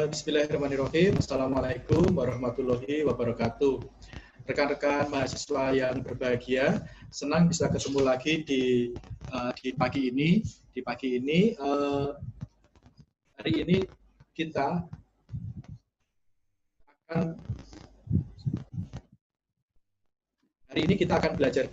Bismillahirrahmanirrahim. Assalamualaikum warahmatullahi wabarakatuh. Rekan-rekan mahasiswa yang berbahagia, senang bisa ketemu lagi di pagi ini. Hari ini kita akan belajar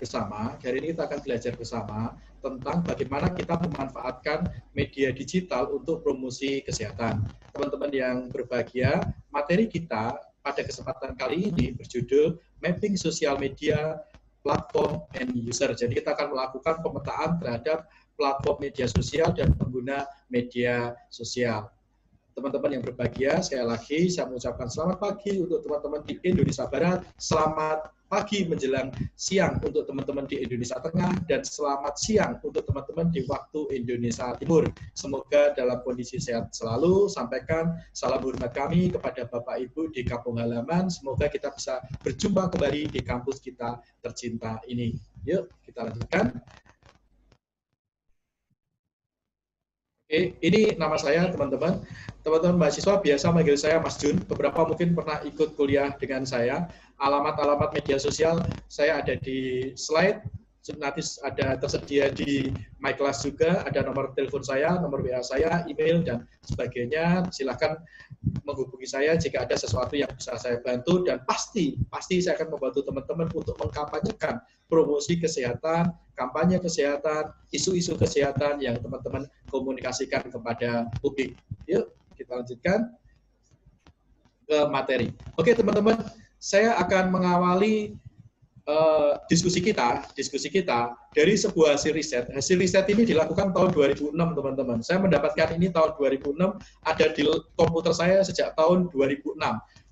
bersama tentang bagaimana kita memanfaatkan media digital untuk promosi kesehatan. Teman-teman yang berbahagia, materi kita pada kesempatan kali ini berjudul Mapping Sosial Media Platform and User. Jadi kita akan melakukan pemetaan terhadap platform media sosial dan pengguna media sosial. Teman-teman yang berbahagia, sekali lagi saya mengucapkan selamat pagi untuk teman-teman di Indonesia Barat, selamat pagi menjelang siang untuk teman-teman di Indonesia Tengah, dan selamat siang untuk teman-teman di waktu Indonesia Timur. Semoga dalam kondisi sehat selalu. Sampaikan salam hormat kami kepada Bapak Ibu di kampung halaman. Semoga kita bisa berjumpa kembali di kampus kita tercinta ini. Yuk, kita lanjutkan. Oke, ini nama saya teman-teman. Teman-teman mahasiswa biasa manggil saya Mas Jun. Beberapa mungkin pernah ikut kuliah dengan saya. Alamat-alamat media sosial saya ada di slide. Nanti ada tersedia di My Class juga. Ada nomor telepon saya, nomor WA saya, email, dan sebagainya. Silakan menghubungi saya jika ada sesuatu yang bisa saya bantu. Dan pasti saya akan membantu teman-teman untuk mengkampanyekan promosi kesehatan, kampanye kesehatan, isu-isu kesehatan yang teman-teman komunikasikan kepada publik. Yuk, kita lanjutkan ke materi. Oke, teman-teman, saya akan mengawali diskusi kita dari sebuah hasil riset. Hasil riset ini dilakukan tahun 2006, teman-teman. Saya mendapatkan ini tahun 2006, ada di komputer saya sejak tahun 2006.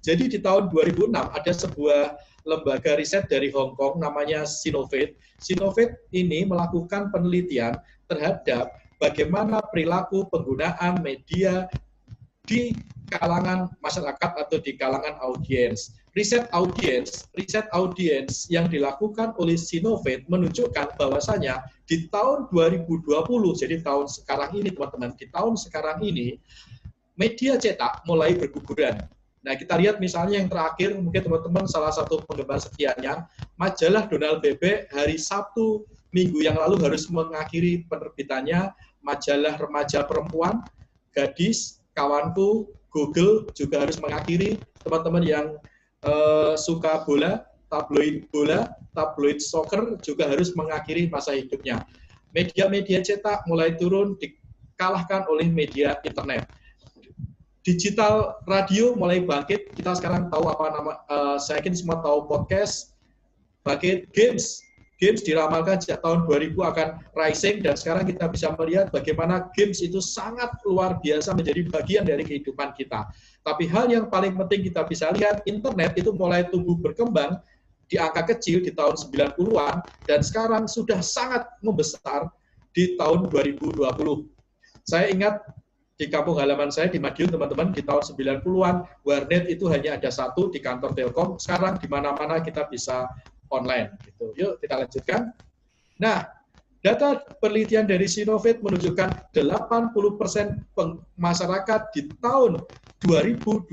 Jadi di tahun 2006 ada sebuah lembaga riset dari Hong Kong namanya Sinovate. Sinovate ini melakukan penelitian terhadap bagaimana perilaku penggunaan media di kalangan masyarakat atau di kalangan audiens. Riset audiens yang dilakukan oleh Sinovate menunjukkan bahwasanya di tahun 2020, jadi tahun sekarang ini teman-teman, di tahun sekarang ini media cetak mulai berguguran. Nah, kita lihat misalnya yang terakhir, mungkin teman-teman salah satu penggemar setianya, majalah Donald Bebek hari Sabtu minggu yang lalu harus mengakhiri penerbitannya. Majalah remaja perempuan, Gadis, Kawanku, Google juga harus mengakhiri. Teman-teman yang suka bola, tabloid soccer juga harus mengakhiri masa hidupnya. Media-media cetak mulai turun, dikalahkan oleh media internet. Digital radio mulai bangkit. Kita sekarang tahu apa nama, saya yakin semua tahu podcast, bangkit. Games diramalkan sejak tahun 2000 akan rising, dan sekarang kita bisa melihat bagaimana games itu sangat luar biasa menjadi bagian dari kehidupan kita. Tapi hal yang paling penting kita bisa lihat, internet itu mulai tumbuh berkembang di angka kecil di tahun 90-an, dan sekarang sudah sangat membesar di tahun 2020. Saya ingat di kampung halaman saya di Madiun, teman-teman, di tahun 90-an, warnet itu hanya ada satu di kantor Telkom. Sekarang di mana-mana kita bisa online. Gitu. Yuk, kita lanjutkan. Nah, data penelitian dari Sinovate menunjukkan 80% masyarakat di tahun 2020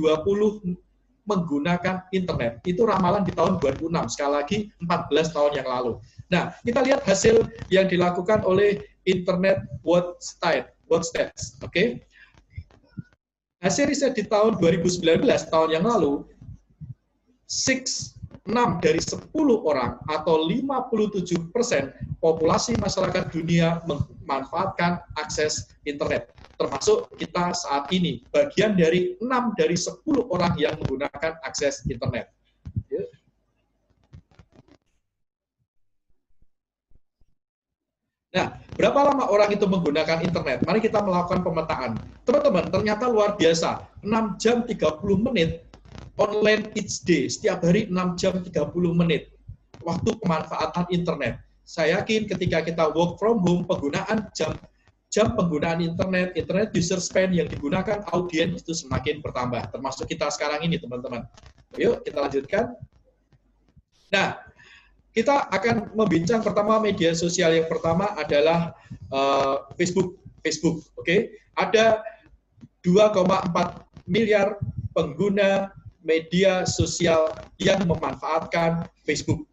menggunakan internet. Itu ramalan di tahun 2006, sekali lagi 14 tahun yang lalu. Nah, kita lihat hasil yang dilakukan oleh Internet World Stats. Oke. Hasil riset di tahun 2019, tahun yang lalu, 6 dari 10 orang atau 57% populasi masyarakat dunia memanfaatkan akses internet. Termasuk kita saat ini, bagian dari 6 dari 10 orang yang menggunakan akses internet. Nah, berapa lama orang itu menggunakan internet? Mari kita melakukan pemetaan. Teman-teman, ternyata luar biasa. 6 jam 30 menit online each day, setiap hari 6 jam 30 menit waktu pemanfaatan internet. Saya yakin ketika kita work from home, penggunaan jam penggunaan internet user spend yang digunakan audiens itu semakin bertambah, termasuk kita sekarang ini, teman-teman. Yuk, kita lanjutkan. Nah, kita akan membincang pertama media sosial yang pertama adalah Facebook, oke? Ada 2,4 miliar pengguna media sosial yang memanfaatkan Facebook.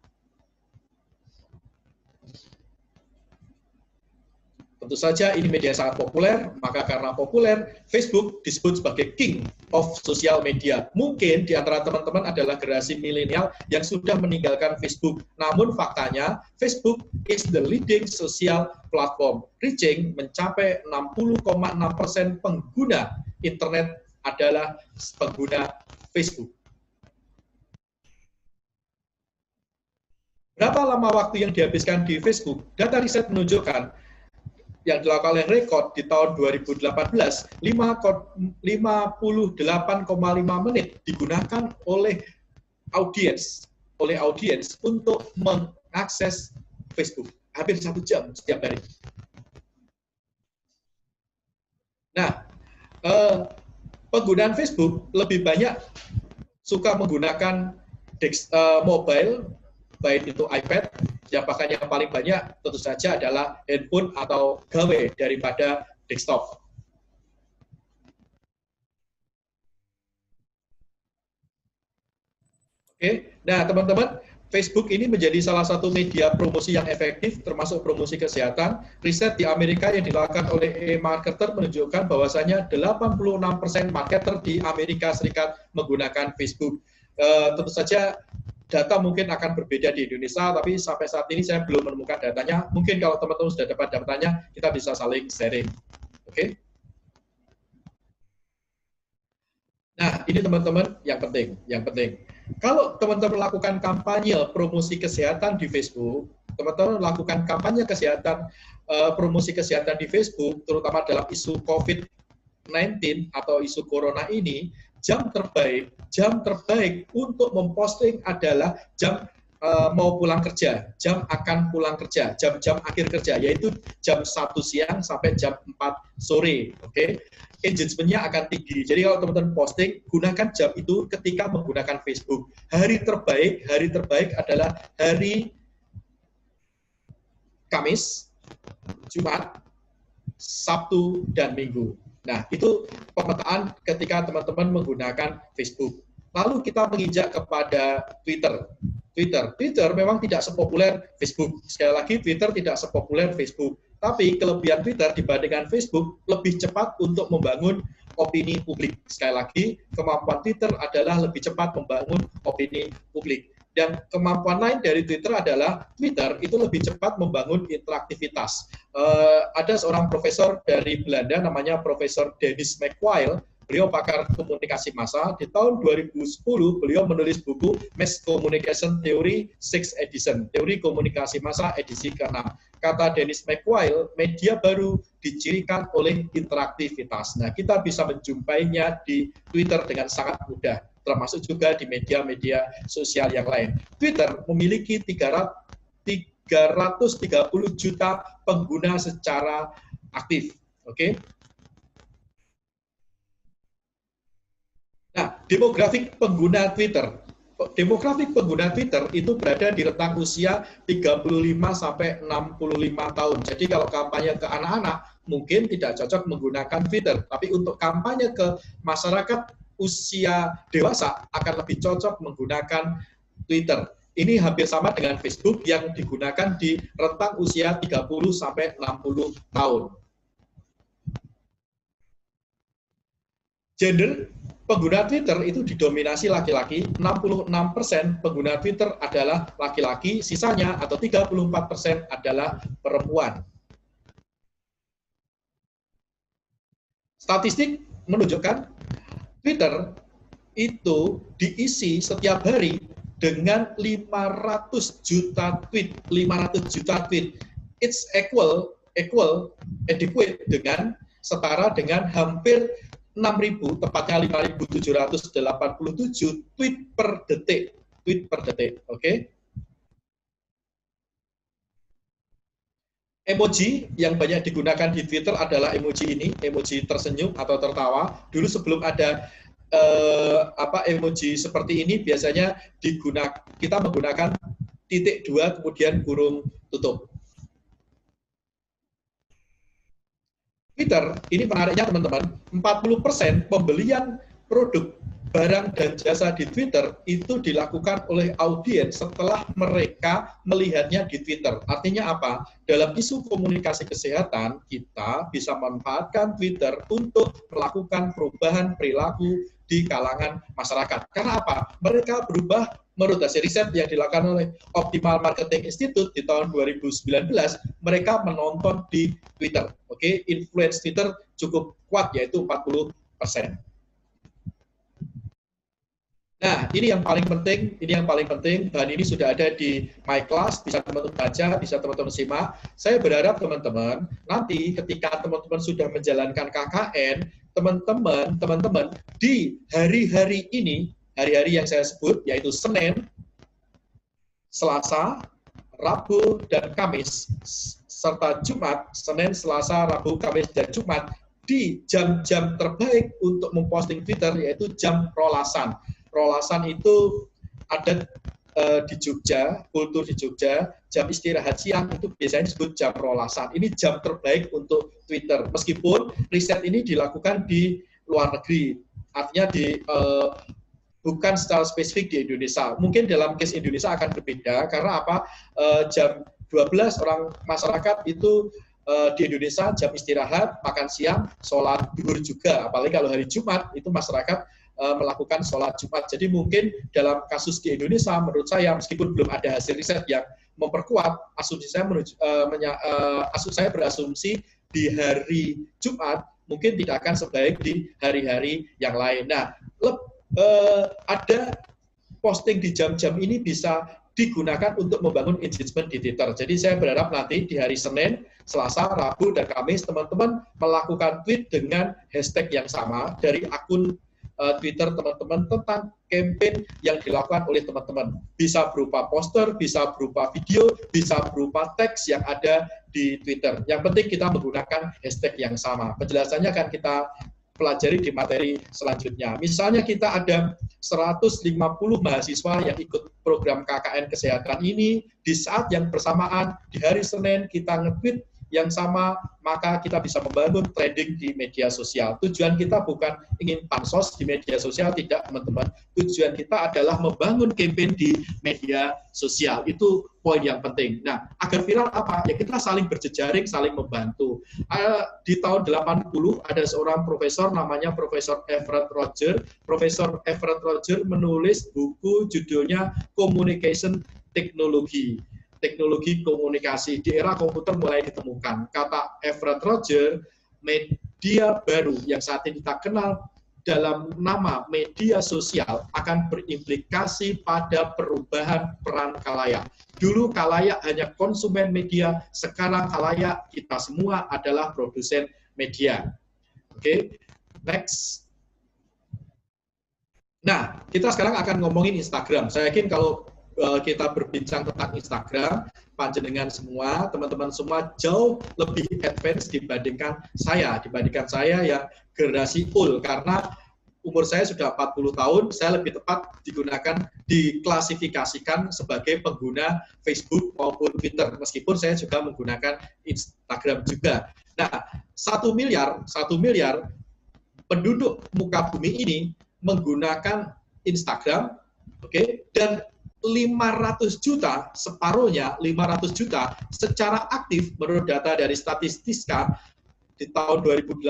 Tentu saja ini media sangat populer, maka karena populer, Facebook disebut sebagai king of social media. Mungkin di antara teman-teman adalah generasi milenial yang sudah meninggalkan Facebook. Namun faktanya, Facebook is the leading social platform, reaching mencapai 60,6% pengguna internet adalah pengguna Facebook. Berapa lama waktu yang dihabiskan di Facebook? Data riset menunjukkan yang dilakukan oleh Rekod di tahun 2018, 58,5 menit digunakan oleh audiens untuk mengakses Facebook. Hampir 1 jam setiap hari. Nah, penggunaan Facebook lebih banyak suka menggunakan mobile, baik itu iPad, yang bahkan yang paling banyak tentu saja adalah handphone atau gawe daripada desktop. Oke, nah teman-teman, Facebook ini menjadi salah satu media promosi yang efektif, termasuk promosi kesehatan. Riset di Amerika yang dilakukan oleh eMarketer menunjukkan bahwasanya 86% marketer di Amerika Serikat menggunakan Facebook. Tentu saja data mungkin akan berbeda di Indonesia, tapi sampai saat ini saya belum menemukan datanya. Mungkin kalau teman-teman sudah dapat datanya, kita bisa saling sharing. Oke? Nah, ini teman-teman yang penting. Kalau teman-teman melakukan kampanye promosi kesehatan di Facebook, teman-teman melakukan kampanye kesehatan, promosi kesehatan di Facebook, terutama dalam isu COVID-19 atau isu corona ini, jam terbaik untuk memposting adalah jam mau pulang kerja, jam akan pulang kerja, jam-jam akhir kerja, yaitu jam 1 siang sampai jam 4 sore. Oke? Engagement-nya akan tinggi. Jadi kalau teman-teman posting, gunakan jam itu ketika menggunakan Facebook. Hari terbaik adalah hari Kamis, Jumat, Sabtu, dan Minggu. Nah, itu pemetaan ketika teman-teman menggunakan Facebook. Lalu kita menginjak kepada Twitter. Twitter memang tidak sepopuler Facebook. Sekali lagi, Twitter tidak sepopuler Facebook. Tapi kelebihan Twitter dibandingkan Facebook lebih cepat untuk membangun opini publik. Sekali lagi, kemampuan Twitter adalah lebih cepat membangun opini publik. Dan kemampuan lain dari Twitter adalah Twitter itu lebih cepat membangun interaktivitas. Ada seorang profesor dari Belanda namanya Profesor Dennis McQuail. Beliau pakar komunikasi massa. Di tahun 2010 beliau menulis buku Mass Communication Theory 6th Edition, teori komunikasi massa edisi ke-6. Kata Dennis McQuail, media baru dicirikan oleh interaktivitas. Nah, kita bisa menjumpainya di Twitter dengan sangat mudah, termasuk juga di media-media sosial yang lain. Twitter memiliki 330 juta pengguna secara aktif. Oke? Nah, demografik pengguna Twitter. Demografik pengguna Twitter itu berada di rentang usia 35 sampai 65 tahun. Jadi kalau kampanye ke anak-anak mungkin tidak cocok menggunakan Twitter, tapi untuk kampanye ke masyarakat usia dewasa akan lebih cocok menggunakan Twitter. Ini hampir sama dengan Facebook yang digunakan di rentang usia 30 sampai 60 tahun. Gender pengguna Twitter itu didominasi laki-laki, 66% pengguna Twitter adalah laki-laki, sisanya atau 34% adalah perempuan. Statistik menunjukkan Twitter itu diisi setiap hari dengan 500 juta tweet. 500 juta tweet. It's adequate dengan setara dengan hampir 6.000, tepatnya 5.787 tweet per detik. Oke? Emoji yang banyak digunakan di Twitter adalah emoji ini, emoji tersenyum atau tertawa. Dulu sebelum ada emoji seperti ini, biasanya kita menggunakan titik 2 kemudian kurung tutup. Twitter, ini menariknya teman-teman, 40% pembelian produk, barang dan jasa di Twitter itu dilakukan oleh audiens setelah mereka melihatnya di Twitter. Artinya apa? Dalam isu komunikasi kesehatan, kita bisa memanfaatkan Twitter untuk melakukan perubahan perilaku di kalangan masyarakat. Karena apa? Mereka berubah menurut hasil riset yang dilakukan oleh Optimal Marketing Institute di tahun 2019, mereka menonton di Twitter. Oke, influence Twitter cukup kuat, yaitu 40%. Nah, ini yang paling penting, bahan ini sudah ada di My Class, bisa teman-teman baca, bisa teman-teman simak. Saya berharap teman-teman, nanti ketika teman-teman sudah menjalankan KKN, teman-teman di hari-hari ini, hari-hari yang saya sebut, yaitu Senin, Selasa, Rabu, dan Kamis, serta Jumat, Senin, Selasa, Rabu, Kamis, dan Jumat, di jam-jam terbaik untuk memposting Twitter, yaitu jam rolasan. Rolasan itu ada di Jogja, kultur di Jogja, jam istirahat siang itu biasanya disebut jam rolasan. Ini jam terbaik untuk Twitter. Meskipun riset ini dilakukan di luar negeri, artinya bukan secara spesifik di Indonesia. Mungkin dalam case Indonesia akan berbeda, karena apa? Jam 12 orang masyarakat itu di Indonesia jam istirahat, makan siang, sholat zuhur juga. Apalagi kalau hari Jumat itu masyarakat melakukan sholat Jumat. Jadi mungkin dalam kasus di Indonesia, menurut saya, meskipun belum ada hasil riset yang memperkuat, asumsi saya berasumsi di hari Jumat mungkin tidak akan sebaik di hari-hari yang lain. Nah, ada posting di jam-jam ini bisa digunakan untuk membangun engagement di Twitter. Jadi saya berharap nanti di hari Senin, Selasa, Rabu, dan Kamis, teman-teman melakukan tweet dengan hashtag yang sama dari akun Twitter teman-teman tentang campaign yang dilakukan oleh teman-teman. Bisa berupa poster, bisa berupa video, bisa berupa teks yang ada di Twitter. Yang penting kita menggunakan hashtag yang sama. Penjelasannya akan kita pelajari di materi selanjutnya. Misalnya kita ada 150 mahasiswa yang ikut program KKN Kesehatan ini, di saat yang bersamaan, di hari Senin kita nge-tweet yang sama, maka kita bisa membangun trending di media sosial. Tujuan kita bukan ingin pansos di media sosial, tidak teman-teman. Tujuan kita adalah membangun campaign di media sosial. Itu poin yang penting. Nah, agar viral apa? Ya kita saling berjejaring, saling membantu. Di tahun 80 ada seorang profesor namanya Profesor Everett Roger. Profesor Everett Roger menulis buku judulnya Communication Technology. Teknologi komunikasi di era komputer mulai ditemukan. Kata Everett Roger, media baru yang saat ini kita kenal dalam nama media sosial akan berimplikasi pada perubahan peran khalayak. Dulu khalayak hanya konsumen media, sekarang khalayak kita semua adalah produsen media. Oke, next. Nah, kita sekarang akan ngomongin Instagram. Saya yakin kalau kita berbincang tentang Instagram, panjenengan semua, teman-teman semua jauh lebih advance dibandingkan saya yang generasi old, karena umur saya sudah 40 tahun, saya lebih tepat diklasifikasikan sebagai pengguna Facebook maupun Twitter, meskipun saya juga menggunakan Instagram juga. Nah, 1 miliar penduduk muka bumi ini menggunakan Instagram, oke, dan 500 juta, separuhnya 500 juta secara aktif menurut data dari Statista di tahun 2018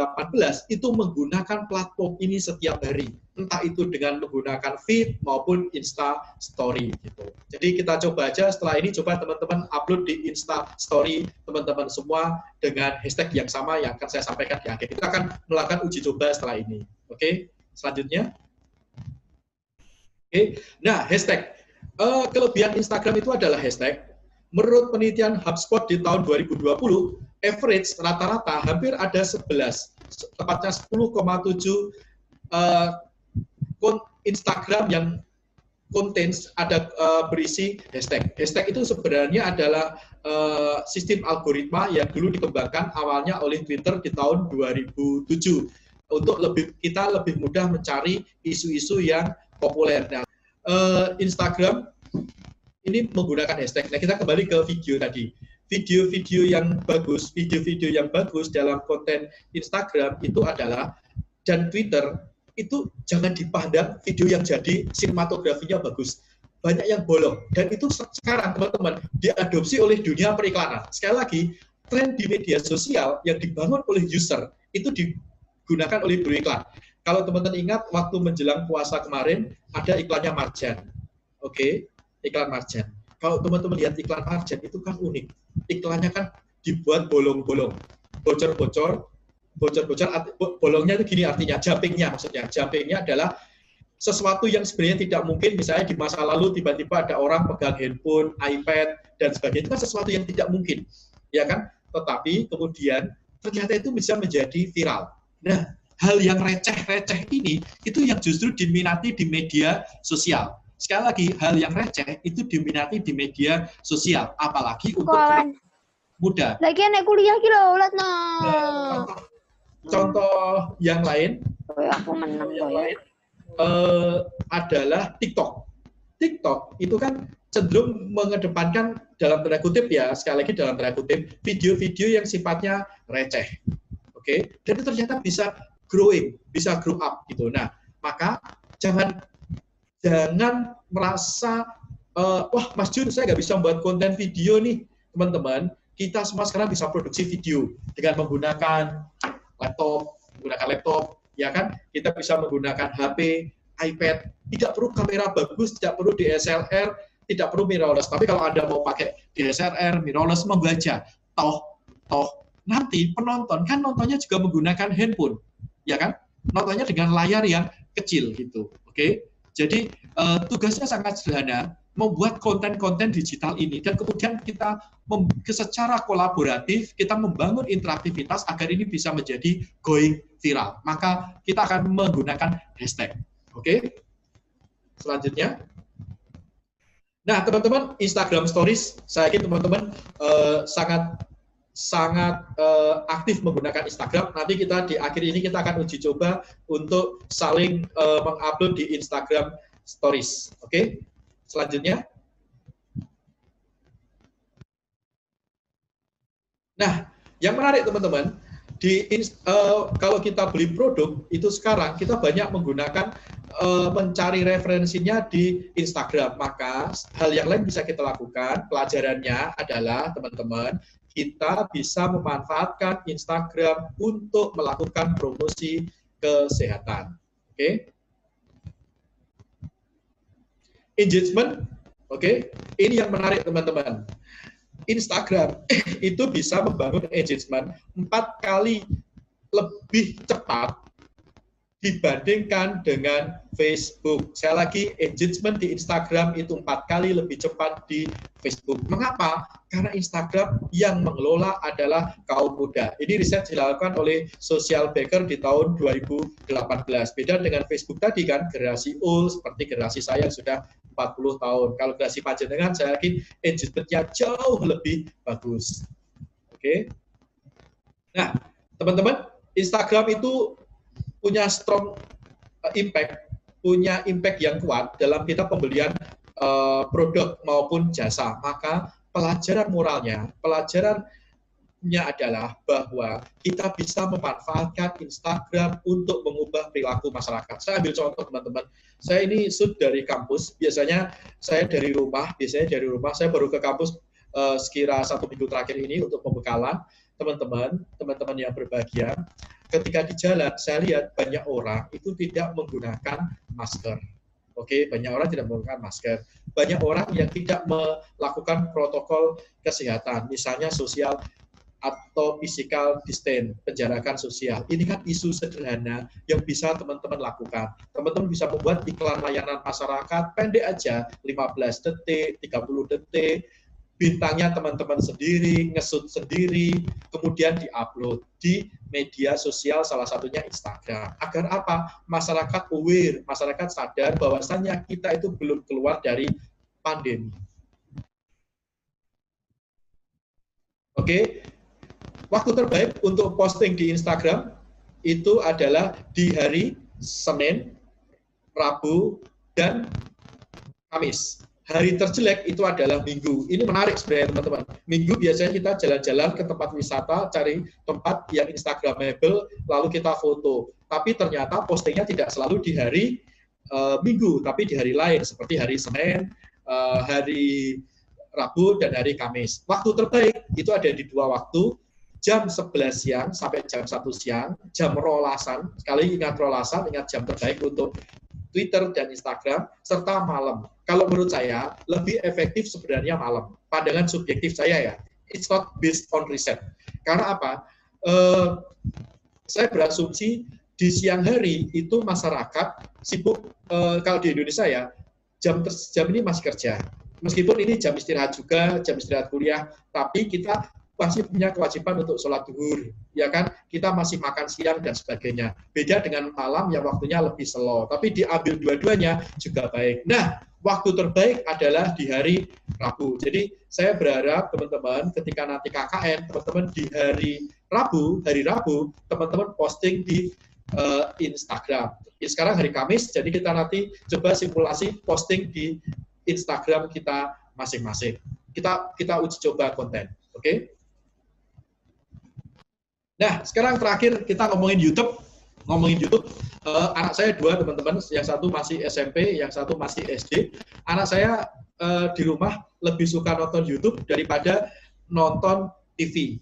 itu menggunakan platform ini setiap hari, entah itu dengan menggunakan feed maupun Insta Story gitu. Jadi kita coba aja setelah ini, coba teman-teman upload di Insta Story teman-teman semua dengan hashtag yang sama yang akan saya sampaikan di akhir. Kita akan melakukan uji coba setelah ini. Oke, selanjutnya. Oke, nah hashtag. Kelebihan Instagram itu adalah hashtag. Menurut penelitian HubSpot di tahun 2020, average rata-rata hampir ada 11, tepatnya 10,7 Instagram yang contains ada berisi hashtag. Hashtag itu sebenarnya adalah sistem algoritma yang dulu dikembangkan awalnya oleh Twitter di tahun 2007 untuk kita lebih mudah mencari isu-isu yang populer. Nah, Instagram ini menggunakan hashtag. Nah, kita kembali ke video tadi. Video-video yang bagus dalam konten Instagram itu adalah, dan Twitter itu jangan dipandang video yang jadi sinematografinya bagus. Banyak yang bolong. Dan itu sekarang teman-teman diadopsi oleh dunia periklanan. Sekali lagi, tren di media sosial yang dibangun oleh user itu digunakan oleh guru iklan. Kalau teman-teman ingat waktu menjelang puasa kemarin ada iklannya Marjan. Oke, iklan Marjan. Kalau teman-teman lihat iklan Marjan itu kan unik. Iklannya kan dibuat bolong-bolong, bocor-bocor, bolongnya itu gini artinya, jumpingnya maksudnya. Jumpingnya adalah sesuatu yang sebenarnya tidak mungkin, misalnya di masa lalu tiba-tiba ada orang pegang handphone, iPad, dan sebagainya, itu kan sesuatu yang tidak mungkin, ya kan? Tetapi kemudian ternyata itu bisa menjadi viral. Nah, hal yang receh-receh ini, itu yang justru diminati di media sosial. Sekali lagi, hal yang receh itu diminati di media sosial, apalagi untuk muda. Lagi anak kuliah gitu, lihat Contoh yang lain, aku menang adalah TikTok. TikTok itu kan cenderung mengedepankan dalam tanda kutip ya, sekali lagi dalam tanda kutip, video-video yang sifatnya receh. Oke, dan itu ternyata bisa growing, bisa grow up gitu. Nah, maka jangan merasa wah Mas Jun saya nggak bisa membuat konten video nih, teman-teman. Kita semua sekarang bisa produksi video dengan menggunakan laptop, ya kan? Kita bisa menggunakan HP, iPad, tidak perlu kamera bagus, tidak perlu DSLR, tidak perlu mirrorless. Tapi kalau Anda mau pakai DSLR, mirrorless, monggo aja. Toh nanti penonton kan nontonnya juga menggunakan handphone, ya kan? Nontonnya dengan layar yang kecil gitu. Oke? Jadi tugasnya sangat sederhana, membuat konten-konten digital ini, dan kemudian kita secara kolaboratif kita membangun interaktivitas agar ini bisa menjadi going viral. Maka kita akan menggunakan hashtag. Oke? Selanjutnya. Nah, teman-teman, Instagram Stories, saya yakin teman-teman sangat aktif menggunakan Instagram. Nanti kita di akhir ini kita akan uji coba untuk saling mengupload di Instagram Stories. Oke? Selanjutnya. Nah, yang menarik teman-teman, kalau kita beli produk itu sekarang kita banyak menggunakan mencari referensinya di Instagram. Maka hal yang lain bisa kita lakukan. Pelajarannya adalah teman-teman, kita bisa memanfaatkan Instagram untuk melakukan promosi kesehatan. Oke? Engagement, oke? Ini yang menarik teman-teman. Instagram itu bisa membangun engagement 4 kali lebih cepat dibandingkan dengan Facebook. Saya lagi, engagement di Instagram itu 4 kali lebih cepat di Facebook. Mengapa? Karena Instagram yang mengelola adalah kaum muda. Ini riset dilakukan oleh Social Baker di tahun 2018. Beda dengan Facebook tadi kan, generasi old seperti generasi saya yang sudah 40 tahun. Kalau generasi panjenengan, saya yakin engagementnya jauh lebih bagus. Oke. Nah, teman-teman, Instagram itu punya strong impact, punya impact yang kuat dalam kita pembelian produk maupun jasa. Maka pelajaran moralnya, pelajarannya adalah bahwa kita bisa memanfaatkan Instagram untuk mengubah perilaku masyarakat. Saya ambil contoh teman-teman. Saya ini dari kampus, biasanya saya dari rumah, saya baru ke kampus sekira 1 minggu terakhir ini untuk pembekalan. Teman-teman yang berbahagia, ketika di jalan saya lihat banyak orang itu tidak menggunakan masker. Oke, banyak orang tidak menggunakan masker. Banyak orang yang tidak melakukan protokol kesehatan, misalnya sosial atau physical distance, penjarakan sosial. Ini kan isu sederhana yang bisa teman-teman lakukan. Teman-teman bisa membuat iklan layanan masyarakat pendek aja, 15 detik, 30 detik, bintangnya teman-teman sendiri, ngesut sendiri, kemudian diupload di media sosial, salah satunya Instagram. Agar apa? Masyarakat aware, masyarakat sadar bahwasannya kita itu belum keluar dari pandemi. Oke, waktu terbaik untuk posting di Instagram itu adalah di hari Senin, Rabu, dan Kamis. hari terjelek itu adalah Minggu. Ini menarik sebenarnya teman-teman. Minggu biasanya kita jalan-jalan ke tempat wisata, cari tempat yang instagramable, lalu kita foto. Tapi ternyata postingnya tidak selalu di hari Minggu, tapi di hari lain, seperti hari Senin, hari Rabu, dan hari Kamis. Waktu terbaik itu ada di dua waktu, jam 11 siang sampai jam 1 siang, jam rolasan, sekali ingat rolasan, ingat jam terbaik untuk Twitter dan Instagram, serta malam. Kalau menurut saya, lebih efektif sebenarnya malam. Pandangan subjektif saya ya, it's not based on research. Karena apa? Saya berasumsi di siang hari itu masyarakat sibuk, kalau di Indonesia ya, jam ini masih kerja. Meskipun ini jam istirahat juga, jam istirahat kuliah, tapi kita masih punya kewajiban untuk sholat zuhur, ya kan? Kita masih makan siang dan sebagainya. Beda dengan malam yang waktunya lebih slow, tapi diambil dua-duanya juga baik. Nah, waktu terbaik adalah di hari Rabu. Jadi saya berharap teman-teman ketika nanti KKN, teman-teman di hari Rabu, teman-teman posting di Instagram. Sekarang hari Kamis, jadi kita nanti coba simulasi posting di Instagram kita masing-masing. Kita uji coba konten, oke? Nah, sekarang terakhir kita ngomongin YouTube. Anak saya dua teman-teman, yang satu masih SMP, yang satu masih SD. Anak saya di rumah lebih suka nonton YouTube daripada nonton TV.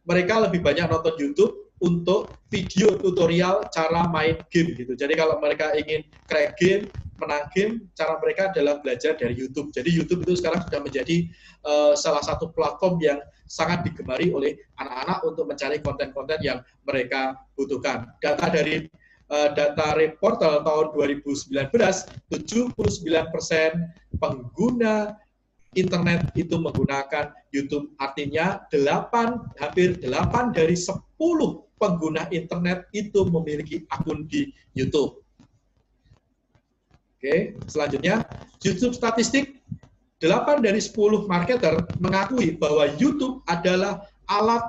Mereka lebih banyak nonton YouTube untuk video tutorial cara main game gitu. Jadi kalau mereka ingin crack game, menang game, cara mereka adalah belajar dari YouTube. Jadi YouTube itu sekarang sudah menjadi salah satu platform yang sangat digemari oleh anak-anak untuk mencari konten-konten yang mereka butuhkan. Data dari data Reportal tahun 2019, 79% pengguna internet itu menggunakan YouTube. Artinya hampir 8 dari 10 pengguna internet itu memiliki akun di YouTube. Oke, selanjutnya YouTube statistik. 8 dari 10 marketer mengakui bahwa YouTube adalah alat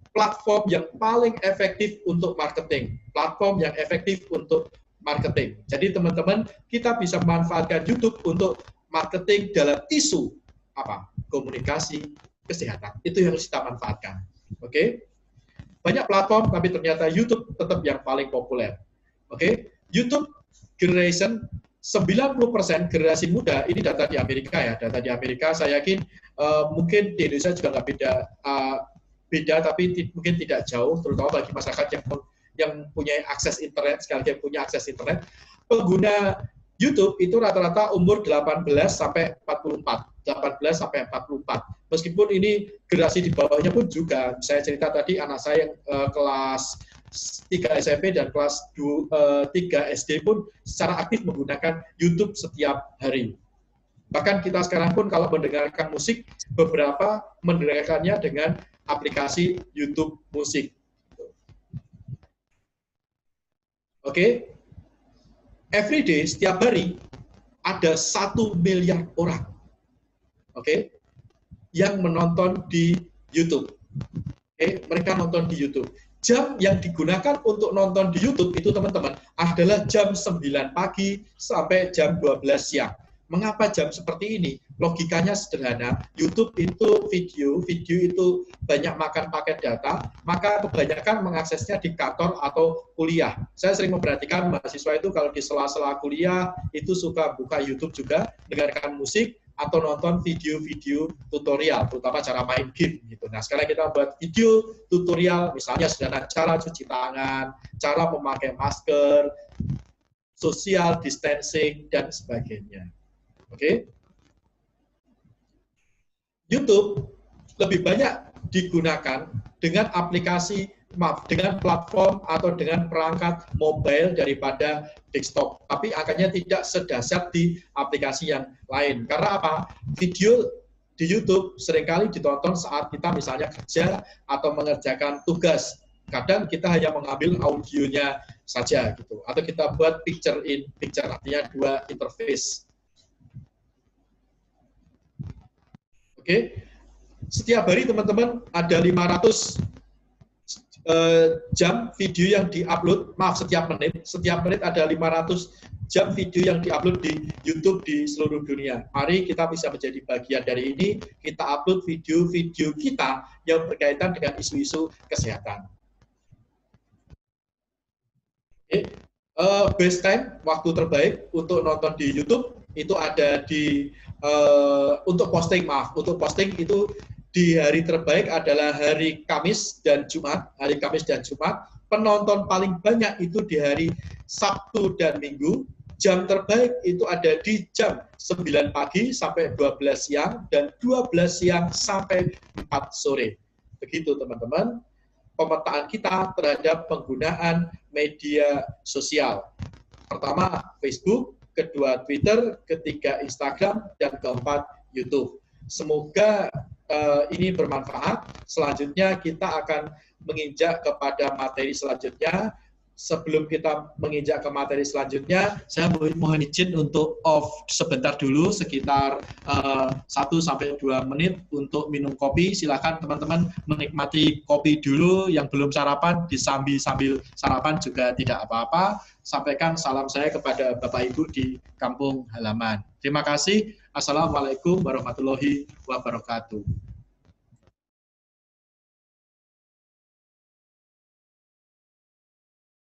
platform yang paling efektif untuk marketing. Jadi teman-teman, kita bisa memanfaatkan YouTube untuk marketing dalam isu apa? Komunikasi, kesehatan. Itu yang harus kita manfaatkan. Oke? Banyak platform, tapi ternyata YouTube tetap yang paling populer. Oke? YouTube generation 90% generasi muda, ini data di Amerika ya, data di Amerika saya yakin mungkin di Indonesia juga nggak beda, tapi mungkin tidak jauh, terutama bagi masyarakat yang punya akses internet, sekali lagi punya akses internet. Pengguna YouTube itu rata-rata umur 18 sampai 44. Meskipun ini generasi di bawahnya pun juga, saya cerita tadi anak saya yang kelas 3 SMP dan kelas 3 SD pun secara aktif menggunakan YouTube setiap hari. Bahkan kita sekarang pun kalau mendengarkan musik, beberapa mendengarkannya dengan aplikasi YouTube musik. Oke, every day, setiap hari, ada 1 miliar orang, oke, yang menonton di YouTube. Mereka nonton di YouTube. Jam yang digunakan untuk nonton di YouTube itu teman-teman adalah jam 9 pagi sampai jam 12 siang. Mengapa jam seperti ini? Logikanya sederhana, YouTube itu video itu banyak makan paket data, maka kebanyakan mengaksesnya di kantor atau kuliah. Saya sering memperhatikan mahasiswa itu kalau di sela-sela kuliah itu suka buka YouTube juga, dengarkan musik, atau nonton video-video tutorial, terutama cara main game gitu. Nah, sekarang kita buat video tutorial, misalnya sederhana cara cuci tangan, cara memakai masker, social distancing, dan sebagainya. Oke? YouTube lebih banyak digunakan dengan dengan platform atau dengan perangkat mobile daripada desktop. Tapi angkanya tidak sedahsyat di aplikasi yang lain. Karena apa? Video di YouTube seringkali ditonton saat kita misalnya kerja atau mengerjakan tugas. Kadang kita hanya mengambil audionya saja gitu. Atau kita buat picture in picture, artinya dua interface. Oke. Setiap hari teman-teman ada 500 jam video yang diupload, setiap menit ada 500 jam video yang diupload di YouTube di seluruh dunia. Mari kita bisa menjadi bagian dari ini, kita upload video-video kita yang berkaitan dengan isu-isu kesehatan. Best time, waktu terbaik untuk nonton di YouTube itu ada di untuk posting itu di hari terbaik adalah hari Kamis dan Jumat. Hari Kamis dan Jumat. Penonton paling banyak itu di hari Sabtu dan Minggu. Jam terbaik itu ada di jam 9 pagi sampai 12 siang dan 12 siang sampai 4 sore. Begitu teman-teman pemetaan kita terhadap penggunaan media sosial. Pertama Facebook, kedua Twitter, ketiga Instagram, dan keempat YouTube. Semoga ini bermanfaat. Selanjutnya kita akan menginjak kepada materi selanjutnya. Sebelum kita menginjak ke materi selanjutnya, saya mohon izin untuk off sebentar dulu, sekitar 1-2 menit untuk minum kopi. Silakan teman-teman menikmati kopi dulu, yang belum sarapan sambil sarapan juga tidak apa-apa. Sampaikan salam saya kepada Bapak Ibu di kampung halaman. Terima kasih. Assalamualaikum warahmatullahi wabarakatuh.